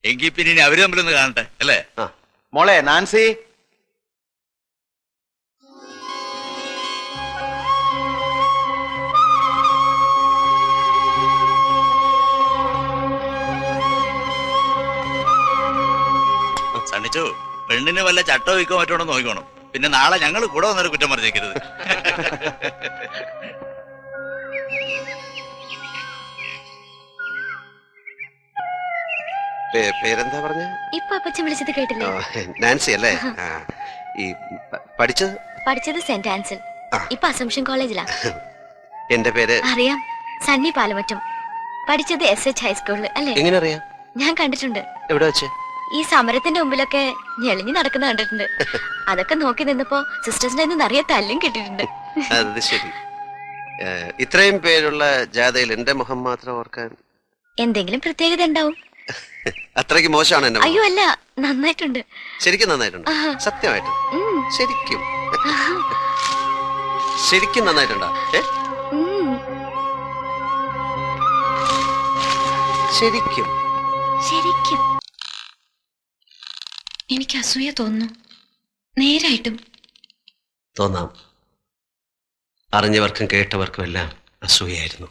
എങ്കിൽ പിന്നെ ഇനി അവര് തമ്മിലൊന്ന് കാണട്ടെ അല്ലേ? മോളെ നാൻസി, സണ്ണിച്ചു, പെണ്ണിന് വല്ല ചട്ടോ വിൽക്കോ മറ്റോണോ നോക്കിക്കോണം. പിന്നെ നാളെ ഞങ്ങൾ കൂടെ വന്നൊരു കുറ്റം പറഞ്ഞേക്കരുത്. പേരെന്താ പറഞ്ഞ? ഇപ്പൊ അപ്പച്ചൻ വിളിച്ചത് കേട്ടില്ലേ? നാൻസി അല്ലേ? ഈ പഠിച്ചത് സെന്റ് ആൻസൽ, ഇപ്പൊ അസംഷൻ കോളേജിലാ. എന്റെ പേര് അറിയാം, സണ്ണി പാലമറ്റം. പഠിച്ചത് SH ഹൈസ്കൂളിൽ അല്ലേ? എങ്ങനെ അറിയാം? ഞാൻ കണ്ടിട്ടുണ്ട്. എവിടെ വെച്ച്? ഈ സമരത്തിന്റെ മുമ്പിലൊക്കെ ഞെളിഞ്ഞു നടക്കുന്ന കണ്ടിട്ടുണ്ട്. അതൊക്കെ നോക്കി നിന്നപ്പോ സിസ്റ്റേഴ്സിന്റെ നിറയെ തല്ലും കിട്ടിയിട്ടുണ്ട്. അത് ശരി. ഇത്രയും പേരുള്ള ജാഥയിൽ എന്റെ മുഖം മാത്രം ഓർക്കാൻ എന്തെങ്കിലും പ്രത്യേകത ഉണ്ടാവും. അത്രയ്ക്ക് മോശമാണ് എന്റെ? അയ്യോ അല്ല, നന്നായിട്ടുണ്ട്. ശരിക്കും നന്നായിട്ടുണ്ട്? സത്യമായിട്ട്? ശരിക്കും ശരിക്കും നന്നായിട്ടുണ്ടോ? ശരിക്കും ശരിക്കും എനിക്ക് അസൂയ തോന്നുന്നു. നേരായിട്ടും തോന്നാം. അറിഞ്ഞവർക്കും കേട്ടവർക്കും എല്ലാം അസൂയായിരുന്നു.